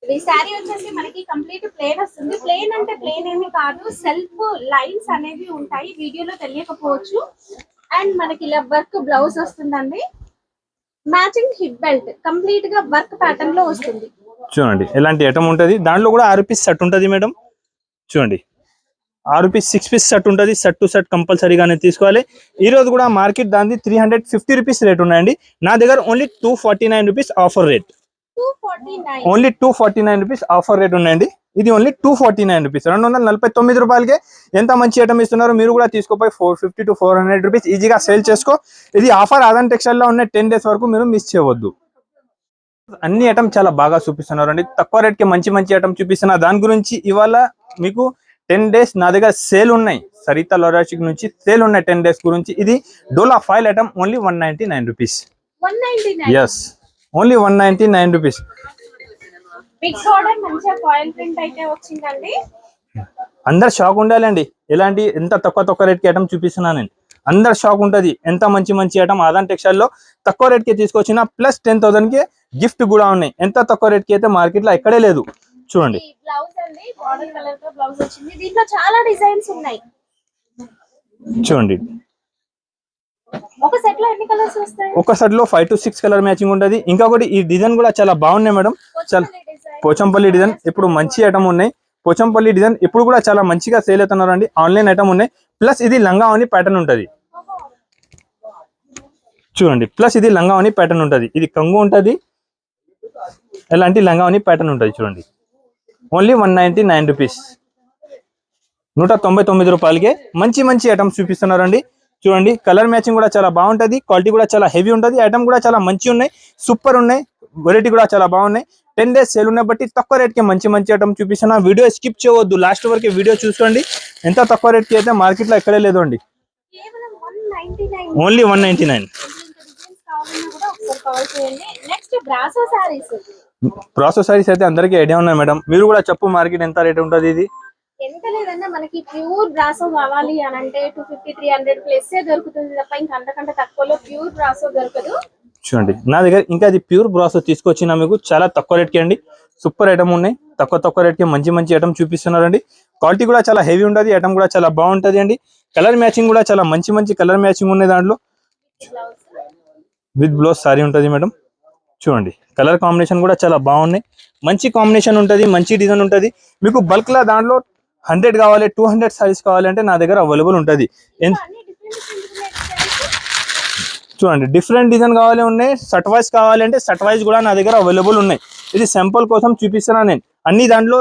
[SPEAKER 2] ఈ సారీ వచ్చేసి మనకి కంప్లీట్ ప్లేన్ వస్తుంది. ప్లేన్ అంటే ప్లేన్ ఏమీ కాదు, సెల్ఫ్ లైన్స్ అనేవి ఉంటాయి, వీడియోలో తెలియకపోవచ్చు. అండ్ మనకి ఇలా వర్క్ బ్లౌజ్ వస్తుందండి, మ్యాచింగ్ హిప్ బెల్ట్, కంప్లీట్ గా వర్క్ ప్యాటర్న్ లో వస్తుంది.
[SPEAKER 1] చూడండి ఎలాంటి ఐటమ్ ఉంటది. దాంట్లో కూడా 6 పీస్ సెట్ ఉంటది మేడం. చూడండి 6 పీస్ 6 పీస్ సెట్ ఉంటుంది. సెట్ టు సెట్ కంపల్సరీగానే తీసుకోవాలి. ఈ రోజు కూడా మార్కెట్ దాన్ని 350 రూపీస్ రేట్ ఉన్నాయండి. నా దగ్గర only 249 rupees offer rate. Only 249 rupees offer rate ఉన్నాయండి. ఇది ఓన్లీ 249 రూపీస్, 249 రూపాయలకే ఎంత మంచి ఐటమ్ ఇస్తున్నారు. మీరు కూడా తీసుకోపోయి 450 to 400 రూపీస్ ఈజీగా సేల్ చేసుకో. ఇది ఆఫర్ ఆదాన్ టెక్స్టైల్ లో ఉన్న 10 డేస్ వరకు మీరు మిస్ చేయవద్దు. అన్ని ఐటమ్ చాలా బాగా చూపిస్తున్నారు అండి, తక్కువ రేట్ కి మంచి మంచి ఐటమ్ చూపిస్తున్నా. దాని గురించి ఇవాళ మీకు 10 days నా దగ్గర సేల్ ఉన్నాయి, సరిత లారాస్టిక్ నుంచి సేల్ ఉన్నాయి 10 days గురించి. ఇది డోలా ఫైల్ item only 199 rupees.
[SPEAKER 2] 199.
[SPEAKER 1] Yes, only 199 rupees.
[SPEAKER 2] Big border మంచిగా ఫాయిల్ ప్రింట్ అయితే వచ్చిందండి.
[SPEAKER 1] అందరు షాక్ ఉండాలండి, ఎలాంటి ఎంత తక్కువ రేట్ కి ఐటమ్ చూపిస్తున్నా నేను. అందరు షాక్ ఉంటది, ఎంత మంచి మంచి ఐటమ్ ఆదాన్ టెక్స్టైల్ లో తక్కువ రేట్ కి తీసుకొచ్చిన, ప్లస్ 10,000 కి గిఫ్ట్ కూడా ఉన్నాయి. ఎంత తక్కువ రేట్ కి అయితే మార్కెట్ లో ఎక్కడే లేదు. చూడండి
[SPEAKER 2] బ్లౌజ్ అండి, బార్డర్ కలర్ తో బ్లౌజ్ వచ్చింది. దీంట్లో చాలా డిజైన్స్ ఉన్నాయి.
[SPEAKER 1] చూడండి
[SPEAKER 2] ఒక సెట్ లో ఎన్ని కలర్స్ వస్తాయి?
[SPEAKER 1] ఒక సెట్ లో 5 to 6 కలర్ మ్యాచింగ్ ఉంటది. ఇంకొకటి ఈ డిజైన్ కూడా చాలా బాగున్నాయి మేడం, చాలా పోచంపల్లి డిజైన్ ఇప్పుడు మంచి ఐటమ్ ఉన్నాయి. పోచంపల్లి డిజైన్ ఇప్పుడు కూడా చాలా మంచిగా సేల్ అవుతున్నారు అండి, ఆన్లైన్ ఐటమ్ ఉన్నాయి. ప్లస్ ఇది లంగావని ప్యాటర్న్ ఉంటది. చూడండి, ప్లస్ ఇది లంగావని ప్యాటర్న్ ఉంటది. ఇది కంగు ఉంటది, ఎలాంటి లంగావని ప్యాటర్న్ ఉంటది. చూడండి ఓన్లీ 199 రూపీస్, 199 రూపాయలకే మంచి మంచి ఐటమ్స్ చూపిస్తున్నారండి. చూడండి కలర్ మ్యాచింగ్ కూడా చాలా బాగుంటది, క్వాలిటీ కూడా చాలా హెవీ ఉంటది, ఐటమ్ కూడా చాలా మంచి ఉన్నాయి, సూపర్ ఉన్నాయి, వెరైటీ కూడా చాలా బాగున్నాయి. 10 days సేల్ ఉన్నాయి బట్టి తక్కువ రేట్ కి మంచి మంచి ఐటమ్ చూపిస్తున్నా. వీడియో స్కిప్ చేయవద్దు, లాస్ట్ వరకు వీడియో చూసుకోండి. ఎంత తక్కువ రేట్ కి అయితే మార్కెట్ లో ఎక్కడే లేదు అండి,
[SPEAKER 2] కేవలం 199.
[SPEAKER 1] Only 199.
[SPEAKER 2] Next brasso saris.
[SPEAKER 1] Brasso saris అయితే అందరికీ ఐడియా ఉన్నాయి మేడం, మీరు కూడా చెప్పు మార్కెట్ ఎంత రేట్ ఉంటది. ఇది
[SPEAKER 2] ఎంత లేదన్నా మనకి ప్యూర్ బ్రాసో కావాలి అని అంటే 250-300 ప్లస్ దొరుకుతుంది తప్ప ఇంకా అంతకంటే తక్కువలో ప్యూర్ బ్రాసో దొరకదు.
[SPEAKER 1] చూడండి నా దగ్గర ఇంకా అది ప్యూర్ బ్రాసో తీసుకొచ్చిన మీకు చాలా తక్కువ రేట్ కి అండి, సూపర్ ఐటమ్ ఉన్నాయి. తక్కువ రేట్ కి మంచి మంచి ఐటమ్ చూపిస్తున్నారండి. క్వాలిటీ కూడా చాలా హెవీ ఉంటది, ఐటమ్ కూడా చాలా బాగుంటది అండి. కలర్ మ్యాచింగ్ కూడా చాలా మంచి మంచి కలర్ మ్యాచింగ్ ఉన్నాయి దాంట్లో. విత్ బ్లౌజ్ సారీ ఉంటది మేడం. చూడండి కలర్ కాంబినేషన్ కూడా చాలా బాగున్నాయి, మంచి కాంబినేషన్ ఉంటది, మంచి డిజైన్ ఉంటది. మీకు బల్క్ లా దాంట్లో 100 కావాలి, 200 సారీస్ కావాలంటే నా దగ్గర అవైలబుల్ ఉంటది. చూడండి డిఫరెంట్ డిజైన్ కావాలి ఉన్నాయి, షర్ట్ వైజ్ కావాలంటే షర్ట్ వైజ్ కూడా నా దగ్గర అవైలబుల్ ఉన్నాయి. ఇది సింపుల్ కోసం చూపిస్తున్నా నేను. అన్ని దాంట్లో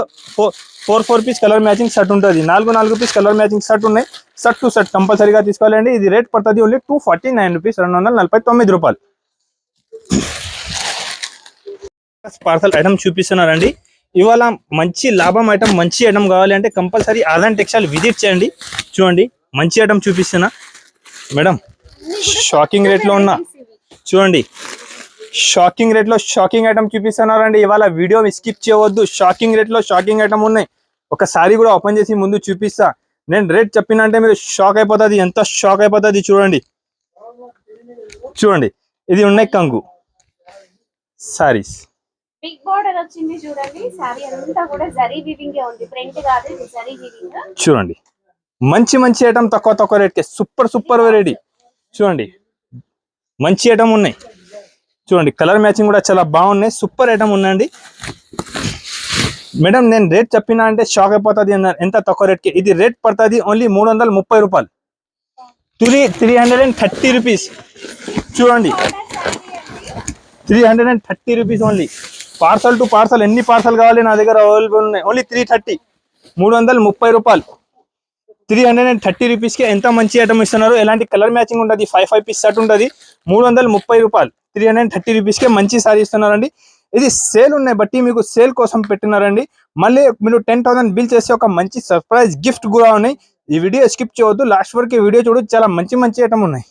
[SPEAKER 1] 4 పీస్ కలర్ మ్యాచింగ్ షర్ట్ ఉంటుంది, 4 పీస్ కలర్ మ్యాచింగ్ షర్ట్ ఉన్నాయి. షర్ట్ టు షర్ట్ కంపల్సరీగా తీసుకోవాలండి. ఇది రేట్ పడుతుంది ఓన్లీ 249 రూపీస్, 249 రూపాయలు. పార్సల్ ఐటమ్ చూపిస్తున్నారండి. ఇవాళ మంచి లాభం ఐటమ్, మంచి ఐటమ్ కావాలి అంటే కంపల్సరీ ఆదాన్ టెక్స్టైల్ విజిట్ చేయండి. చూడండి మంచి ఐటమ్ చూపిస్తున్నా మేడం, షాకింగ్ రేట్ లో ఉన్నా. చూడండి షాకింగ్ రేట్ లో షాకింగ్ ఐటమ్ చూపిస్తున్నారండి. ఇవాళ వీడియో స్కిప్ చేయవద్దు, షాకింగ్ రేట్ లో షాకింగ్ ఐటమ్ ఉన్నాయి. ఒకసారి కూడా ఓపెన్ చేసి ముందు చూపిస్తా. నేను రేట్ చెప్పిన అంటే మీరు షాక్ అయిపోతుంది, ఎంత షాక్ అయిపోతుంది. చూడండి చూడండి ఇది ఉన్నాయి కంగు సారీస్,
[SPEAKER 2] బిగ్ బార్డర్ వచ్చింది. చూడండి సారీ అంతా కూడా జరీ వీవింగ్ ఉంది, ప్రింట్ కాదు ఇది జరీ వీవింగ్. చూడండి
[SPEAKER 1] మంచి మంచి ఐటమ్ తక్కువ రేట్ కి సూపర్ వెరైటీ. చూడండి మంచి ఐటమ్ ఉన్నాయి. చూడండి కలర్ మ్యాచింగ్ కూడా చాలా బాగున్నాయి, సూపర్ ఐటమ్ ఉన్నాయండి. మేడం నేను రేట్ చెప్పినా అంటే షాక్ అయిపోతుంది, ఎంత తక్కువ రేట్ కి. ఇది రేట్ పడుతుంది ఓన్లీ 330 రూపాయలు, 330 రూపీస్. చూడండి 330 rupees only. Parcel to parcel ఎన్ని పార్సల్ కావాలి నా దగ్గర అవైలబుల్ ఉన్నాయి. ఓన్లీ 330, 330 రూపాయలు. 330 రూపీస్ కి ఎంత మంచి ఐటమ్ ఇస్తున్నారు. ఎలాంటి కలర్ మ్యాచింగ్ ఉంటుంది, 5 పీస్ షర్ట్ ఉంటుంది. 330 రూపాయలు, 330 రూపీస్ కి మంచి సారీ ఇస్తున్నారండి. ఇది సేల్ ఉన్నాయి బట్టి మీకు సేల్ కోసం పెట్టినారండి. మళ్ళీ మీరు 10,000 బిల్ చేసి ఒక మంచి సర్ప్రైజ్ గిఫ్ట్ కూడా ఉన్నాయి. ఈ వీడియో స్కిప్ చేయవద్దు, లాస్ట్ వరకు వీడియో చూడు, చాలా మంచి ఐటమ్ ఉన్నాయి.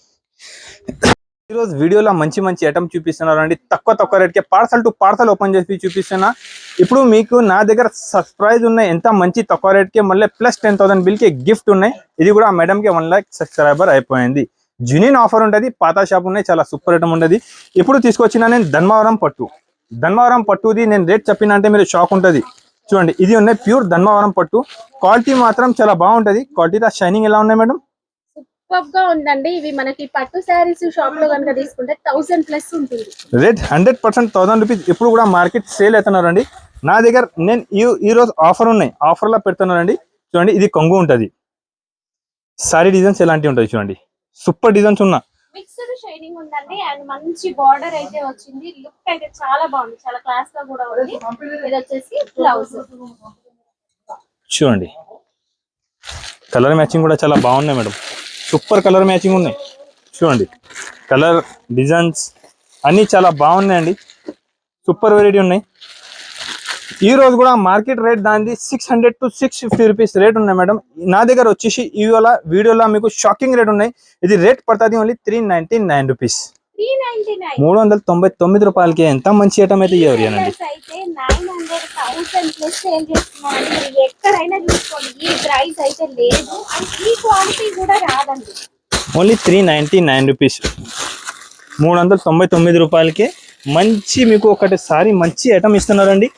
[SPEAKER 1] ఈరోజు వీడియోలో మంచి ఐటమ్ చూపిస్తున్నారండి. తక్కువ రేట్కి పార్సల్ టు పార్సల్ ఓపెన్ చేసి చూపిస్తున్నా. ఇప్పుడు మీకు నా దగ్గర సర్ప్రైజ్ ఉన్నాయి, ఎంత మంచి తక్కువ రేట్కి, మళ్ళీ ప్లస్ 10,000 బిల్కి గిఫ్ట్ ఉన్నాయి. ఇది కూడా మేడంకి 1 lakh సబ్స్క్రైబర్ అయిపోయింది. జెన్యూన్ ఆఫర్ ఉంటుంది, పాత షాప్ ఉన్నాయి, చాలా సూపర్ ఐటమ్ ఉంటుంది. ఇప్పుడు తీసుకొచ్చిన నేను ధన్మవరం పట్టుది. నేను రేట్ చెప్పిన అంటే మీరు షాక్ ఉంటుంది. చూడండి ఇది ఉన్నాయి ప్యూర్ ధన్మవరం పట్టు, క్వాలిటీ మాత్రం చాలా బాగుంటుంది. క్వాలిటీ షైనింగ్ ఎలా ఉన్నాయి మేడం?
[SPEAKER 2] సూపర్ గా ఉందండి. ఇవి మనకి పట్టు శారీస్ షాప్ లో కనుక తీసుకుంటే 1000 ప్లస్ ఉంటుంది.
[SPEAKER 1] Rate 100% 1000 rupees. ఇప్పుడు కూడా మార్కెట్ సేల్ అవుతున్నారండి. నా దగ్గర నేను ఈ రోజు ఆఫర్ ఉన్నాయి, ఆఫర్ లో పెడుతున్నారండి. చూడండి ఇది కొంగు ఉంటుంది, సారీ డిజైన్స్ ఎలాంటివి ఉంటాయి. చూడండి సూపర్ డిజైన్స్ ఉన్నా,
[SPEAKER 2] మిక్స్డ్ షైనింగ్ ఉందండి. అండ్ మంచి బార్డర్ అయితే వచ్చింది. లుక్ అయితే చాలా బాగుంది, చాలా క్లాస్ గా కూడా ఉంది. ఇది వచ్చేసి బ్లౌజ్.
[SPEAKER 1] చూడండి కలర్ మ్యాచింగ్ కూడా చాలా బాగున్నాయి మేడం, సూపర్ కలర్ మ్యాచింగ్ ఉన్నాయి. చూడండి కలర్ డిజైన్స్ అన్నీ చాలా బాగున్నాయండి, సూపర్ వెరైటీ ఉన్నాయి. ఈ రోజు కూడా మార్కెట్ రేట్ దానిది 600 to 650 రూపీస్ రేట్ ఉన్నాయి మేడం. నా దగ్గర వచ్చేసి ఇవాళ వీడియోలో మీకు షాకింగ్ రేట్ ఉన్నాయి. ఇది రేట్ పడుతుంది ఓన్లీ 399 రూపీస్. 399 రూపాయలకి ఎంత మంచి ఐటమ్ అయితే ఇవ్వనండి.
[SPEAKER 2] అయితే 900,000 ప్లస్ సేల్ చేస్తున్నారండి. మీరు ఎక్కడైనా చూసుకోండి, ఈ ప్రైస్ అయితే లేదు అండ్ ఈ క్వాలిటీ కూడా రాదండి.
[SPEAKER 1] ఓన్లీ 399 రూపీస్, 399 రూపాయలకి మంచి మీకు ఒకటిసారి మంచి ఐటమ్ ఇస్తున్నారండి.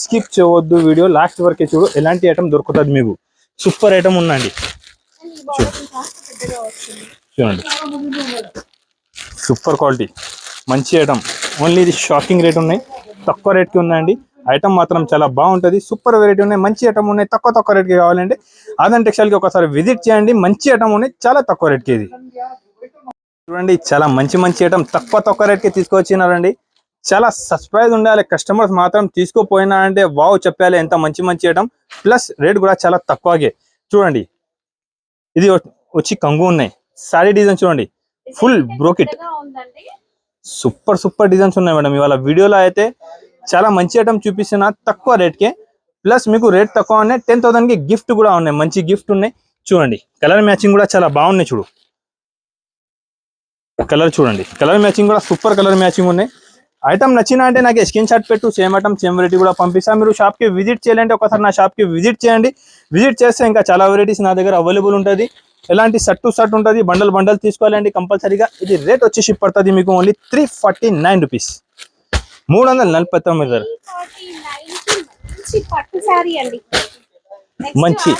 [SPEAKER 1] స్కిప్ చేయవద్దు, వీడియో లాస్ట్ వరకే చూడు, ఎలాంటి ఐటమ్ దొరుకుతుంది మీకు. సూపర్ ఐటమ్ ఉందండి, చూడండి సూపర్ క్వాలిటీ మంచి ఐటమ్. ఓన్లీ ఇది షాకింగ్ రేట్ ఉన్నాయి, తక్కువ రేట్కి ఉన్నాయండి. ఐటమ్ మాత్రం చాలా బాగుంటుంది. సూపర్ వెరైటీ ఉన్నాయి, మంచి ఐటమ్ ఉన్నాయి. తక్కువ రేట్కి కావాలంటే ఆదన్ టెక్స్టైల్కి ఒకసారి విజిట్ చేయండి. మంచి ఐటమ్ ఉన్నాయి, చాలా తక్కువ రేట్కి. ఇది చూడండి, చాలా మంచి ఐటమ్ తక్కువ రేట్కి తీసుకొచ్చినారండి. చాలా సర్ప్రైజ్ ఉండాలి, కస్టమర్స్ మాత్రం తీసుకోపోయినా అంటే వావ్ చెప్పాలి, ఎంత మంచి ఐటమ్. ప్లస్ రేట్ కూడా చాలా తక్కువగే. చూడండి, ఇది వచ్చి కంగు ఉన్నాయి. సారీ డిజైన్ చూడండి, ఫుల్ బ్రోకెట్, సూపర్ డిజైన్స్ ఉన్నాయి మేడం. ఇవాళ వీడియోలో అయితే చాలా మంచి ఐటమ్ చూపిస్తున్నా తక్కువ రేట్కే. ప్లస్ మీకు రేట్ తక్కువ ఉన్నాయి, 10,000కి గిఫ్ట్ కూడా ఉన్నాయి, మంచి గిఫ్ట్ ఉన్నాయి. చూడండి, కలర్ మ్యాచింగ్ కూడా చాలా బాగున్నాయి. చూడు కలర్, చూడండి కలర్ మ్యాచింగ్ కూడా సూపర్ కలర్ మ్యాచింగ్ ఉన్నాయి. ఐటమ్ నచ్చినా అంటే నాకు స్క్రీన్ షాట్ పెట్టు, సేమ్ ఐటమ్ సేమ్ వెరైటీ కూడా పంపిస్తా. మీరు షాప్కి విజిట్ చేయాలంటే ఒకసారి నా షాప్కి విజిట్ చేయండి. విజిట్ చేస్తే ఇంకా చాలా వెరైటీస్ నా దగ్గర అవైలబుల్ ఉంటుంది. ఎలాంటి షర్ట్ ఉంటుంది, బండల్ తీసుకోవాలండి కంపల్సరీగా. ఇది రేట్ వచ్చేసి పడుతుంది మీకు ఓన్లీ 349 రూపీస్, 349.
[SPEAKER 2] పట్టు సారీ అండి,
[SPEAKER 1] మంచి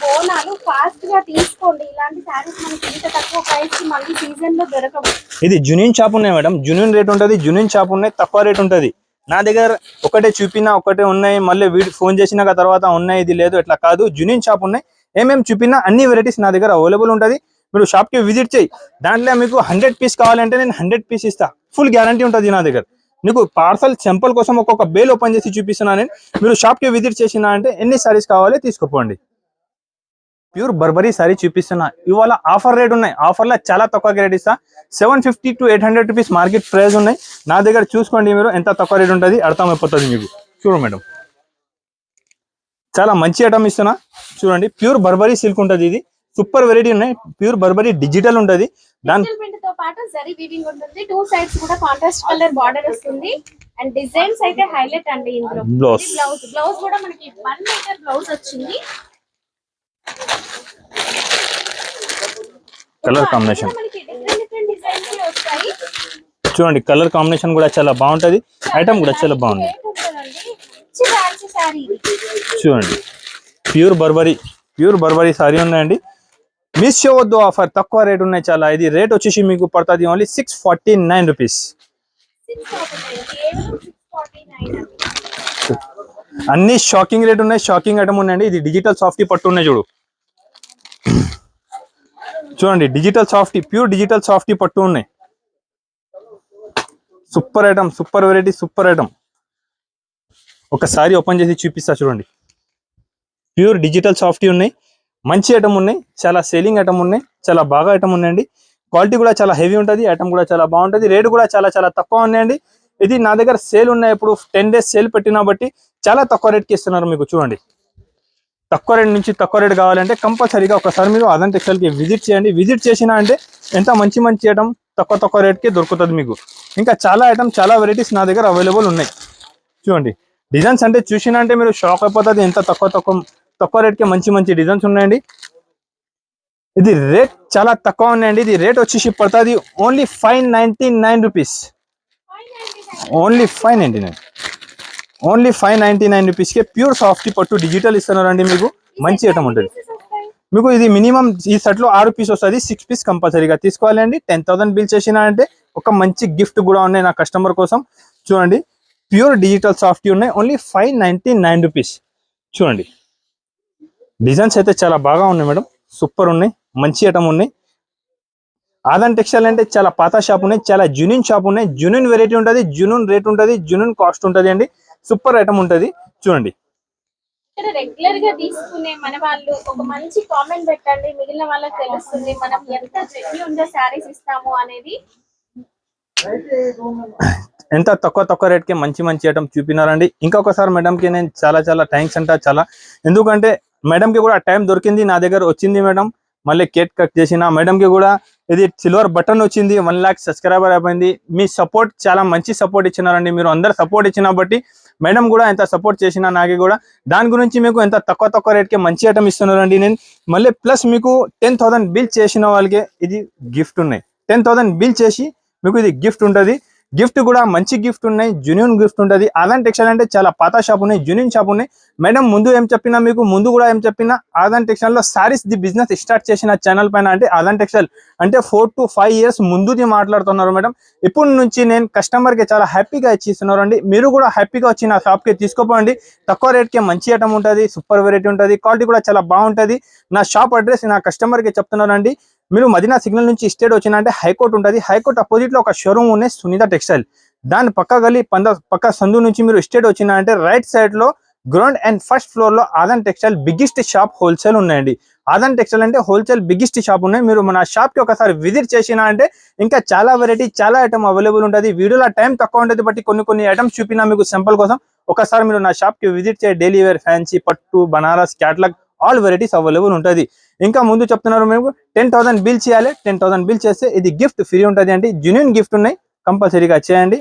[SPEAKER 2] బోనాలు ఫాస్ట్ గా తీసుకోండి. ఇలాంటి సారీస్ మనకి ఇంత తక్కువ ప్రైస్ కి మళ్ళీ సీజన్ లో దొరకవు.
[SPEAKER 1] ఇది జునియన్ షాప్ ఉన్నాయి మేడం, జునియన్ రేట్ ఉంటుంది. జునియన్ షాప్ ఉన్నాయి, తక్కువ రేట్ ఉంటుంది. నా దగ్గర ఒకటే చూపినా ఒకటే ఉన్నాయి, మళ్ళీ ఫోన్ చేసినాక తర్వాత ఉన్నాయి ఇది లేదు ఎట్లా కాదు. జునియన్ షాప్ ఉన్నాయి, ఏమేమి చూపినా అన్ని వెరైటీస్ నా దగ్గర అవైలబుల్ ఉంటుంది. మీరు షాప్కి విజిట్ చేయి. దాంట్లో మీకు 100 పీస్ కావాలంటే నేను 100 పీస్ ఇస్తా, ఫుల్ గ్యారంటీ ఉంటుంది నా దగ్గర. మీకు పార్సల్ సింపుల్ కోసం ఒక్కొక్క బేల్ ఓపెన్ చేసి చూపిస్తున్నాను నేను. మీరు షాప్కి విజిట్ చేసినా అంటే ఎన్ని సారీస్ కావాలి తీసుకోపోండి. ప్యూర్ బర్బరీ సారీ చూపిస్తున్నా. ఇవాళ ఆఫర్ రేట్ ఉన్నాయి, ఆఫర్లో చాలా తక్కువ రేట్ ఇస్తా. 750 to 800 రూపీస్ మార్కెట్ ప్రైస్ ఉన్నాయి. నా దగ్గర చూసుకోండి, మీరు ఎంత తక్కువ రేట్ ఉంటుంది అర్థమైపోతుంది మీకు. చూడు మేడం, చాలా మంచి ఐటమ్ ఇస్తున్నా. చూడండి, ప్యూర్ బర్బరీ సిల్క్ ఉంటుంది. ఇది సూపర్ వెరైటీ ఉన్నాయి. ప్యూర్ బర్బరీ డిజిటల్ ఉంటుంది. దాని
[SPEAKER 2] తో పాటు జరీ వీవింగ్ ఉంటుంది. 2 సైడ్స్ కూడా కాంట్రాస్ట్ కలర్ బార్డర్ వస్తుంది. అండ్ డిజైన్స్ అయితే హైలైట్ అండి. ఇందులో బ్లౌజ్ కూడా మనకి 1 మీటర్ బ్లౌజ్ వచ్చింది.
[SPEAKER 1] కలర్ కాంబినేషన్
[SPEAKER 2] మనకి డిఫరెంట్ డిజైన్స్ వస్తాయి.
[SPEAKER 1] చూడండి, కలర్ కాంబినేషన్ కూడా చాలా బాగుంటది. ఐటమ్ కూడా చాలా బాగుంది. చూడండి, ప్యూర్ బర్బరీ సారీ ఉన్నాయండి. మిస్ చేయవద్దు, ఆఫర్ తక్కువ రేట్ ఉన్నాయి చాలా. ఇది రేట్ వచ్చేసి మీకు పడుతుంది ఓన్లీ 649 రూపీస్. అన్ని షాకింగ్ రేట్ ఉన్నాయి, షాకింగ్ ఐటమ్ ఉన్నాయండి. ఇది డిజిటల్ సాఫ్టీ పట్టు ఉన్నాయి. చూడండి digital softy, pure digital softy పట్టు ఉన్నాయి. Super item, super variety, super item. ఒకసారి ఓపెన్ చేసి చూపిస్తా చూడండి. ప్యూర్ డిజిటల్ సాఫ్టీ ఉన్నాయి, మంచి ఐటమ్ ఉన్నాయి, చాలా సేలింగ్ ఐటమ్ ఉన్నాయి, చాలా బాగా ఐటమ్ ఉన్నాయండి. క్వాలిటీ కూడా చాలా హెవీ ఉంటుంది, ఐటమ్ కూడా చాలా బాగుంటుంది. రేటు కూడా చాలా తక్కువ ఉన్నాయండి. ఇది నా దగ్గర సేల్ ఉన్నాయి, ఇప్పుడు 10 days సేల్ పెట్టిన బట్టి చాలా తక్కువ రేట్కి ఇస్తున్నారు మీకు. చూడండి, తక్కువ రేట్ నుంచి తక్కువ రేట్ కావాలంటే కంపల్సరీగా ఒకసారి మీరు ఆదన్ టెక్స్టైల్కి విజిట్ చేయండి. విజిట్ చేసినా అంటే ఎంత మంచి ఐటమ్ తక్కువ రేట్కి దొరుకుతుంది మీకు. ఇంకా చాలా ఐటమ్, చాలా వెరైటీస్ నా దగ్గర అవైలబుల్ ఉన్నాయి. చూడండి, డిజైన్స్ అంటే చూసినా అంటే మీరు షాక్ అయిపోతుంది, ఎంత తక్కువ రేట్కి మంచి డిజైన్స్ ఉన్నాయండి. ఇది రేట్ చాలా తక్కువ ఉన్నాయండి. ఇది రేట్ వచ్చేసి పడుతుంది ఓన్లీ 599 రూపీస్, ఓన్లీ 599 రూపీస్కి ప్యూర్ సాఫ్టీ పట్టు డిజిటల్ ఇస్తున్నారండి మీకు. మంచి ఐటమ్ ఉంటుంది మీకు. ఇది మినిమం ఈ సెట్లో 6 పీస్ వస్తుంది, 6 పీస్ కంపల్సరీగా తీసుకోవాలండి. 10,000 బిల్ చేసినా అంటే ఒక మంచి గిఫ్ట్ కూడా ఉన్నాయి నా కస్టమర్ కోసం. చూడండి, ప్యూర్ డిజిటల్ సాఫ్టీ ఉన్నాయి, ఓన్లీ 599 రూపీస్. చూడండి, డిజైన్స్ అయితే చాలా బాగా ఉన్నాయి మేడం, సూపర్ ఉన్నాయి, మంచి ఐటమ్ ఉన్నాయి. ఆదన్ టెక్స్టైల్ అంటే చాలా పాత షాప్ ఉన్నాయి, చాలా జునియన్ షాప్ ఉన్నాయి. జునియన్ వెరైటీ ఉంటుంది, జునియన్ రేట్ ఉంటుంది, జునియన్ కాస్ట్ ఉంటుంది అండి. సూపర్ ఐటమ్ ఉంటుంది. చూడండి,
[SPEAKER 2] ఇక్కడ రెగ్యులర్ గా తీసుకునే మన వాళ్ళు ఒక మంచి కామెంట్ పెట్టండి, మిగిలిన వాళ్ళకి తెలుస్తుంది మనం ఎంత జెన్యూన్ గా శారీస్ ఇస్తాము అనేది.
[SPEAKER 1] ఎంత తక్కువ రేట్కి మంచి ఐటమ్ చూపినారండి. ఇంకొకసారి మేడంకి నేను చాలా థ్యాంక్స్ అంట చాలా, ఎందుకంటే మేడంకి కూడా టైం దొరికింది, నా దగ్గర వచ్చింది మేడం, మళ్ళీ కేక్ కట్ చేసిన మేడంకి కూడా ఇది సిల్వర్ బటన్ వచ్చింది, 1 lakh సబ్స్క్రైబర్ అయిపోయింది. మీ సపోర్ట్ చాలా మంచి సపోర్ట్ ఇచ్చినారండి, మీరు అందరు సపోర్ట్ ఇచ్చిన బట్టి మేడం కూడా ఎంత సపోర్ట్ చేసినా నాకు కూడా దాని గురించి మీకు ఎంత తక్కువ రేట్కి మంచి ఐటమ్ ఇస్తున్నారండి నేను. మళ్ళీ ప్లస్ మీకు 10,000 బిల్ చేసిన వాళ్ళకి ఇది గిఫ్ట్ ఉన్నాయి, 10,000 బిల్ చేసి మీకు ఇది గిఫ్ట్ ఉంటుంది. గిఫ్ట్ కూడా మంచి గిఫ్ట్ ఉన్నాయి, జెన్యూన్ గిఫ్ట్ ఉంటుంది. ఆదాన్ టెక్స్టైల్ అంటే చాలా పాత షాప్ ఉన్నాయి, జెన్యూన్ షాప్ ఉన్నాయి. మేడం ముందు ఏం చెప్పినా మీకు ముందు కూడా ఏం చెప్పినా ఆదాన్ టెక్స్టైల్ లో సారీస్ ది బిజినెస్ స్టార్ట్ చేసిన ఛానల్ పైన అంటే ఆదాన్ టెక్స్టైల్ అంటే 4 to 5 years ముందుది మాట్లాడుతున్నారు మేడం. ఇప్పటి నుంచి నేను కస్టమర్ కి చాలా హ్యాపీగా ఇచ్చిస్తున్నారు అండి. మీరు కూడా హ్యాపీగా వచ్చి నా షాప్ కి తీసుకోపోండి, తక్కువ రేట్ కి మంచి ఐటమ్ ఉంటుంది, సూపర్ వెరైటీ ఉంటుంది, క్వాలిటీ కూడా చాలా బాగుంటుంది. నా షాప్ అడ్రస్ నా కస్టమర్ కి చెప్తున్నానండి. మీరు మదీనా సిగ్నల్ నుంచి స్టేట్ వచ్చిన అంటే హైకోర్ట్ ఉంటుంది, హైకోర్ట్ అపోజిట్ లో ఒక షోరూమ్ ఉన్నాయి సునీత టెక్స్టైల్, దాని పక్క గలి పక్క సందు నుంచి మీరు స్టేట్ వచ్చిన అంటే రైట్ సైడ్ లో గ్రౌండ్ అండ్ ఫస్ట్ ఫ్లోర్ లో Aadan textile biggest shop wholesale ఉన్నాయండి. ఆదాన్ టెక్స్టైల్ అంటే హోల్సేల్ బిగ్గెస్ట్ షాప్ ఉన్నాయి. మీరు మన షాప్ కి ఒకసారి విజిట్ చేసినా అంటే ఇంకా చాలా వెరైటీ చాలా ఐటమ్ అవైలబుల్ ఉంటుంది. వీడియోలో టైం తక్కువ ఉంటుంది బట్టి కొన్ని ఐటమ్స్ చూపినా మీకు సింపుల్ కోసం. ఒకసారి మీరు నా షాప్ కి విజిట్ చేయ, డైలీ వేర్, ఫ్యాన్సీ, పట్టు, Banaras, catalogue all varieties available ఉంటుంది. ఇంకా ముందు చెప్తున్నారు మేము 10,000 బిల్ చేయాలి, 10,000 బిల్ చేస్తే ఇది గిఫ్ట్ ఫ్రీ ఉంటుంది అండి, జెన్యూన్ గిఫ్ట్ ఉన్నాయి, కంపల్సరీగా చేయండి.